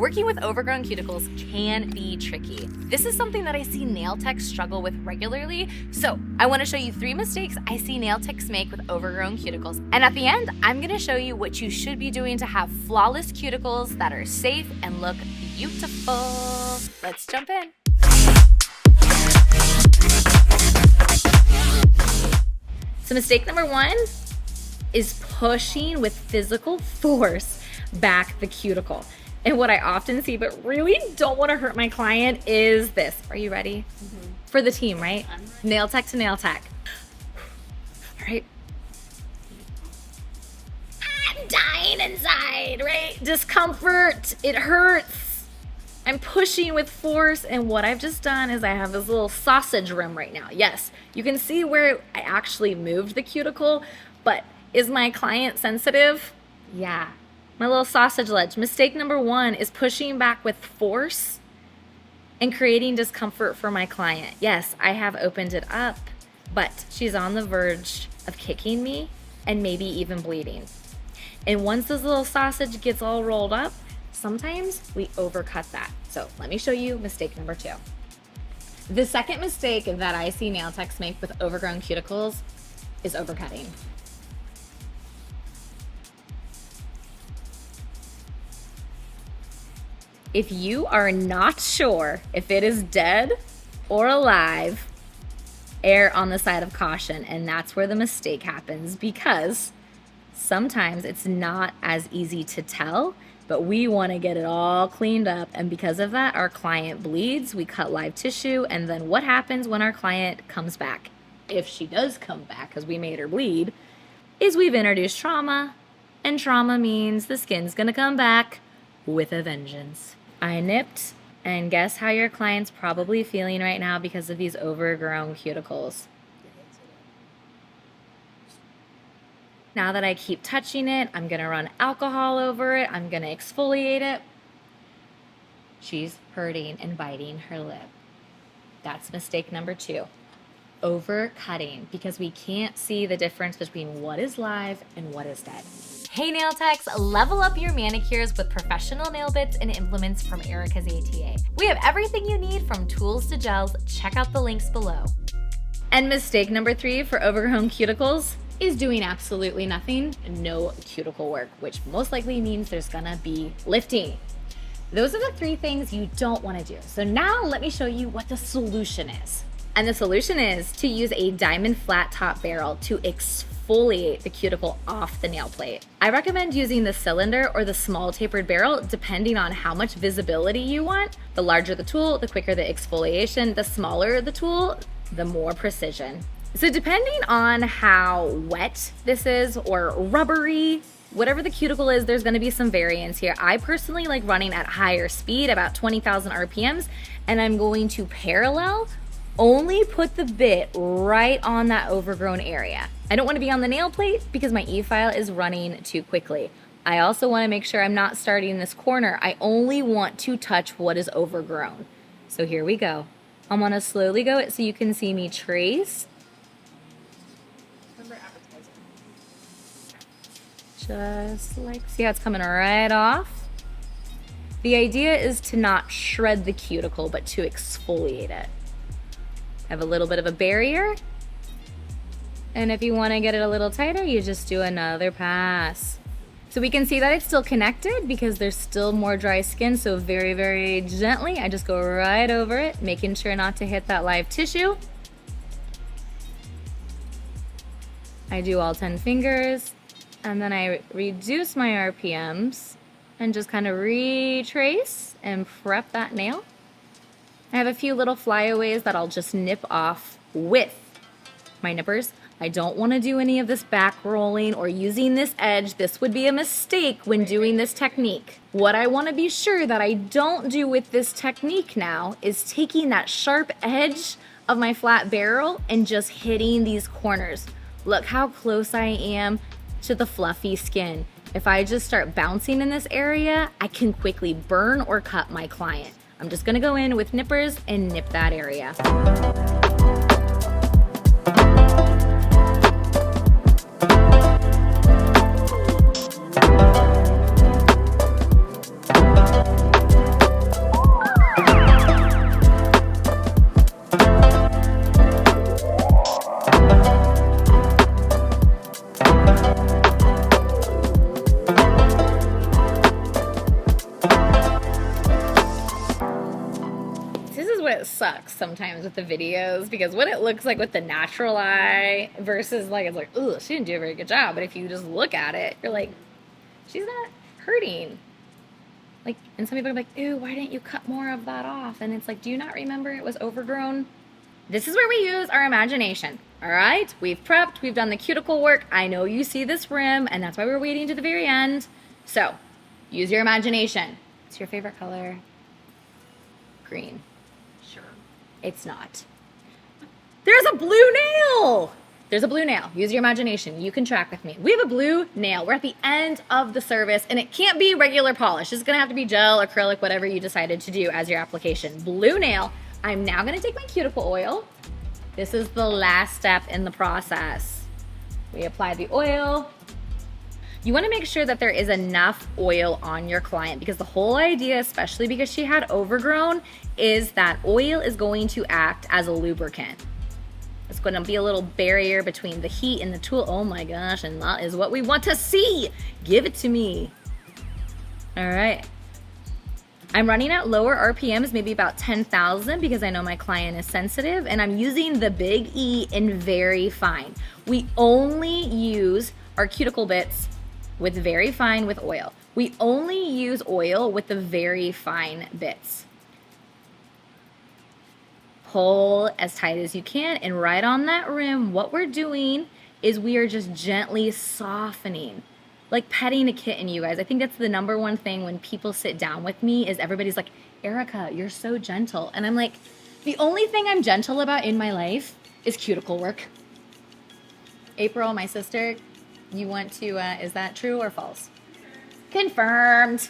Working with overgrown cuticles can be tricky. This is something that I see nail techs struggle with regularly, so I want to show you 3 mistakes I see nail techs make with overgrown cuticles. And at the end, I'm going to show you what you should be doing to have flawless cuticles that are safe and look beautiful. Let's jump in. So mistake number 1 is pushing with physical force back the cuticle. And what I often see, but really don't want to hurt my client, is this. Are you ready? Mm-hmm. For the team, right? Nail tech to nail tech. All right. I'm dying inside, right? Discomfort. It hurts. I'm pushing with force, and what I've just done is I have this little sausage rim right now. Yes, you can see where I actually moved the cuticle, but is my client sensitive? Yeah. My little sausage ledge. Mistake number 1 is pushing back with force and creating discomfort for my client. Yes, I have opened it up, but she's on the verge of kicking me and maybe even bleeding. And once this little sausage gets all rolled up, sometimes we overcut that. So let me show you mistake number 2. The second mistake that I see nail techs make with overgrown cuticles is overcutting. If you are not sure if it is dead or alive, err on the side of caution, and that's where the mistake happens, because sometimes it's not as easy to tell, but we want to get it all cleaned up, and because of that, our client bleeds, we cut live tissue, and then what happens when our client comes back? If she does come back, because we made her bleed, is we've introduced trauma, and trauma means the skin's gonna come back with a vengeance. I nipped, and guess how your client's probably feeling right now because of these overgrown cuticles. Now that I keep touching it, I'm gonna run alcohol over it, I'm gonna exfoliate it. She's hurting and biting her lip. That's mistake number 2. Overcutting, because we can't see the difference between what is live and what is dead. Hey nail techs, level up your manicures with professional nail bits and implements from Erica's ATA. We have everything you need from tools to gels. Check out the links below. And mistake number 3 for overgrown cuticles is doing absolutely nothing, no cuticle work, which most likely means there's gonna be lifting. Those are the 3 things you don't wanna do. So now let me show you what the solution is. And the solution is to use a diamond flat top barrel to exfoliate the cuticle off the nail plate. I recommend using the cylinder or the small tapered barrel depending on how much visibility you want. The larger the tool, the quicker the exfoliation. The smaller the tool, the more precision. So depending on how wet this is or rubbery, whatever the cuticle is, there's gonna be some variance here. I personally like running at higher speed, about 20,000 RPMs, and I'm going to parallel only put the bit right on that overgrown area. I don't want to be on the nail plate because my Efile is running too quickly. I also want to make sure I'm not starting this corner. I only want to touch what is overgrown. So here we go. I'm going to slowly go so you can see me trace. Just like, see how it's coming right off? The idea is to not shred the cuticle, but to exfoliate it. Have a little bit of a barrier, and if you want to get it a little tighter, you just do another pass. So we can see that it's still connected because there's still more dry skin, so very, very gently, I just go right over it, making sure not to hit that live tissue. I do all 10 fingers, and then I reduce my RPMs and just kind of retrace and prep that nail. I have a few little flyaways that I'll just nip off with my nippers. I don't want to do any of this back rolling or using this edge. This would be a mistake when doing this technique. What I want to be sure that I don't do with this technique now is taking that sharp edge of my flat barrel and just hitting these corners. Look how close I am to the fluffy skin. If I just start bouncing in this area, I can quickly burn or cut my client. I'm just gonna go in with nippers and nip that area. what sucks sometimes with the videos, because what it looks like with the natural eye versus like, it's like, ugh, she didn't do a very good job. But if you just look at it, you're like, she's not hurting. Like, and some people are like, ew, why didn't you cut more of that off? And it's like, do you not remember it was overgrown? This is where we use our imagination, all right? We've prepped, we've done the cuticle work. I know you see this rim, and that's why we're waiting to the very end. So, use your imagination. What's your favorite color? Green. Sure. It's not. There's a blue nail! There's a blue nail. Use your imagination. You can track with me. We have a blue nail. We're at the end of the service, and it can't be regular polish. It's gonna have to be gel, acrylic, whatever you decided to do as your application. Blue nail. I'm now gonna take my cuticle oil. This is the last step in the process. We apply the oil. You wanna make sure that there is enough oil on your client, because the whole idea, especially because she had overgrown, is that oil is going to act as a lubricant. It's gonna be a little barrier between the heat and the tool. Oh my gosh, and that is what we want to see. Give it to me. All right. I'm running at lower RPMs, maybe about 10,000, because I know my client is sensitive, and I'm using the big E in very fine. We only use our cuticle bits with very fine with oil. We only use oil with the very fine bits. Pull as tight as you can, and right on that rim, what we're doing is we are just gently softening. Like petting a kitten, you guys. I think that's the number one thing when people sit down with me is everybody's like, Erica, you're so gentle. And I'm like, the only thing I'm gentle about in my life is cuticle work. April, my sister, you want to, is that true or false? Confirmed.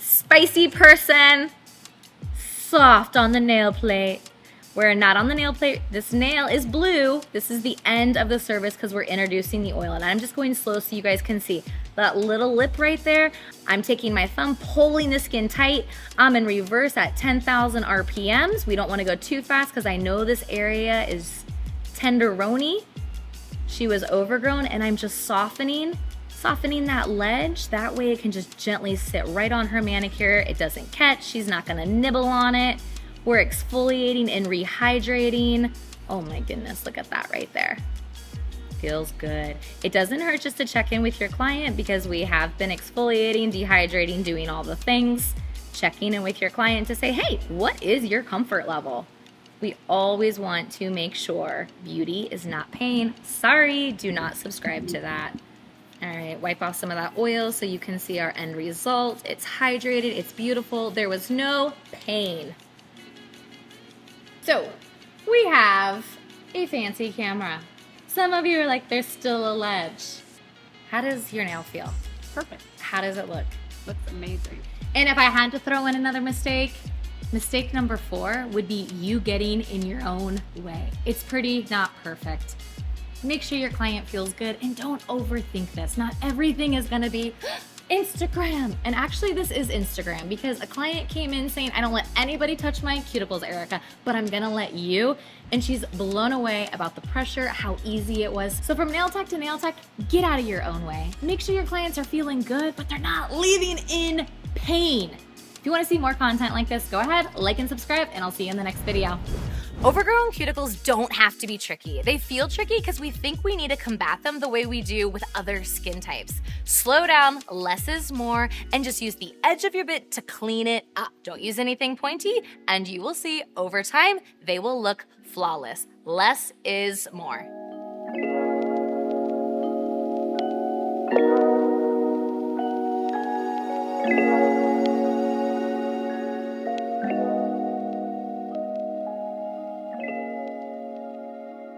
Spicy person. Soft on the nail plate. We're not on the nail plate. This nail is blue. This is the end of the service because we're introducing the oil. And I'm just going slow so you guys can see. That little lip right there, I'm taking my thumb, pulling the skin tight. I'm in reverse at 10,000 RPMs. We don't want to go too fast because I know this area is tenderoni. She was overgrown, and I'm just softening that ledge. That way it can just gently sit right on her manicure. It doesn't catch. She's not going to nibble on it. We're exfoliating and rehydrating. Oh my goodness, look at that right there. Feels good. It doesn't hurt just to check in with your client because we have been exfoliating, dehydrating, doing all the things. Checking in with your client to say, hey, what is your comfort level? We always want to make sure beauty is not pain. Sorry, do not subscribe to that. All right, wipe off some of that oil so you can see our end result. It's hydrated, it's beautiful. There was no pain. So we have a fancy camera. Some of you are like, there's still a ledge. How does your nail feel? Perfect. How does it look? Looks amazing. And if I had to throw in another mistake, mistake number 4 would be you getting in your own way. It's pretty, not perfect. Make sure your client feels good and don't overthink this. Not everything is gonna be Instagram. And actually this is Instagram because a client came in saying, I don't let anybody touch my cuticles, Erica, but I'm gonna let you. And she's blown away about the pressure, how easy it was. So from nail tech to nail tech, get out of your own way. Make sure your clients are feeling good, but they're not leaving in pain. If you wanna see more content like this, go ahead, like and subscribe, and I'll see you in the next video. Overgrown cuticles don't have to be tricky. They feel tricky because we think we need to combat them the way we do with other skin types. Slow down, less is more, and just use the edge of your bit to clean it up. Don't use anything pointy, and you will see over time, they will look flawless. Less is more.